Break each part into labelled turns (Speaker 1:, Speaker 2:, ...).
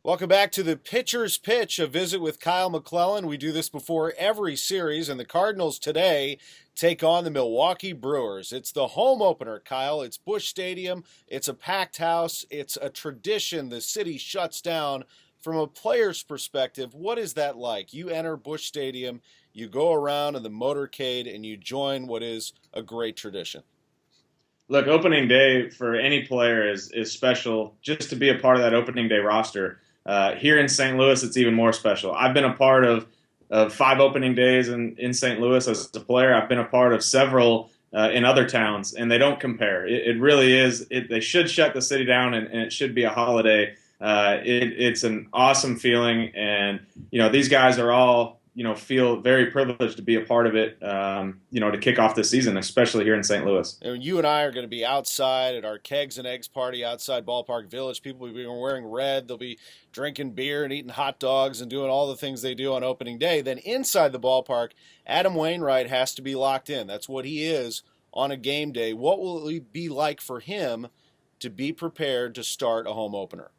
Speaker 1: Welcome back to the Pitcher's Pitch, a visit with Kyle McClellan. We do this before every series, and the Cardinals today take on the Milwaukee Brewers. It's the home opener, Kyle. It's Busch Stadium. It's a packed house. It's a tradition. The city shuts down. From a player's perspective, what is that like? You enter Busch Stadium, you go around in the motorcade, and you join what is a great tradition.
Speaker 2: Look, opening day for any player is special. Just to be a part of that opening day roster. Here in St. Louis, it's even more special. I've been a part of 5 opening days in St. Louis as a player. I've been a part of several in other towns, and they don't compare. It really is. They should shut the city down, and it should be a holiday. It's an awesome feeling, and these guys are all feel very privileged to be a part of it, to kick off the season, especially here in St. Louis.
Speaker 1: And you and I are going to be outside at our Kegs and Eggs party outside Ballpark Village. People will be wearing red. They'll be drinking beer and eating hot dogs and doing all the things they do on opening day. Then inside the ballpark, Adam Wainwright has to be locked in. That's what he is on a game day. What will it be like for him to be prepared to start a home opener?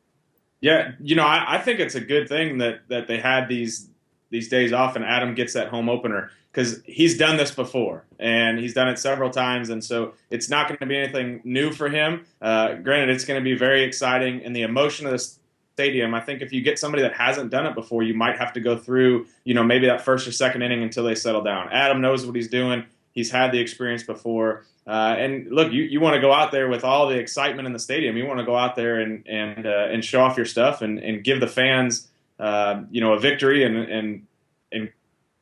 Speaker 2: Yeah, I think it's a good thing that they had these days off and Adam gets that home opener, because he's done this before and he's done it several times, and so it's not going to be anything new for him. Granted, it's going to be very exciting, and the emotion of the stadium, I think if you get somebody that hasn't done it before, you might have to go through maybe that first or second inning until they settle down. Adam knows what he's doing. He's had the experience before. And look, you want to go out there with all the excitement in the stadium. You want to go out there and show off your stuff and give the fans a victory and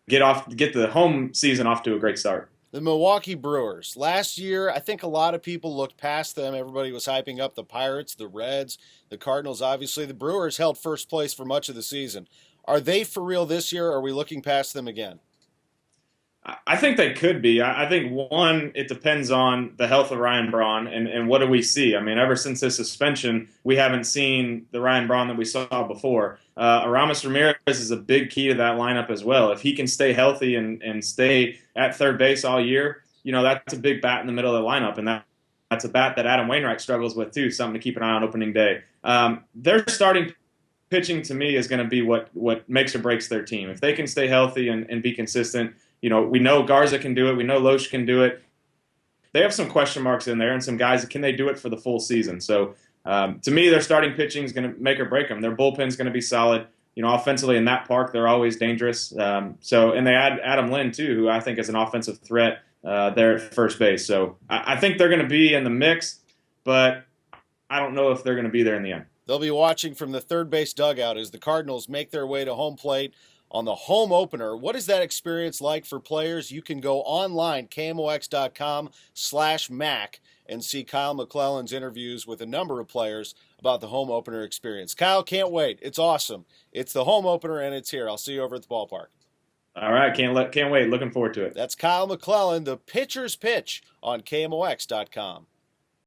Speaker 2: get the home season off to a great start.
Speaker 1: The Milwaukee Brewers. Last year, I think a lot of people looked past them. Everybody was hyping up the Pirates, the Reds, the Cardinals. Obviously, the Brewers held first place for much of the season. Are they for real this year, or are we looking past them again?
Speaker 2: I think they could be. I think, one, it depends on the health of Ryan Braun and what do we see. I mean, ever since his suspension, we haven't seen the Ryan Braun that we saw before. Aramis Ramirez is a big key to that lineup as well. If he can stay healthy and stay at third base all year, that's a big bat in the middle of the lineup, and that's a bat that Adam Wainwright struggles with too, something to keep an eye on opening day. Their starting pitching, to me, is going to be what makes or breaks their team. If they can stay healthy and be consistent, we know Garza can do it. We know Loesch can do it. They have some question marks in there and some guys, can they do it for the full season? So to me, their starting pitching is going to make or break them. Their bullpen is going to be solid. Offensively in that park, they're always dangerous. And they add Adam Lynn, too, who I think is an offensive threat there at first base. So I think they're going to be in the mix, but I don't know if they're going to be there in the end.
Speaker 1: They'll be watching from the third base dugout as the Cardinals make their way to home plate on the home opener. What is that experience like for players? You can go online, KMOX.com/Mac, and see Kyle McClellan's interviews with a number of players about the home opener experience. Kyle, can't wait. It's awesome. It's the home opener, and it's here. I'll see you over at the ballpark.
Speaker 2: All right, can't wait. Looking forward to it.
Speaker 1: That's Kyle McClellan, the Pitcher's Pitch on KMOX.com.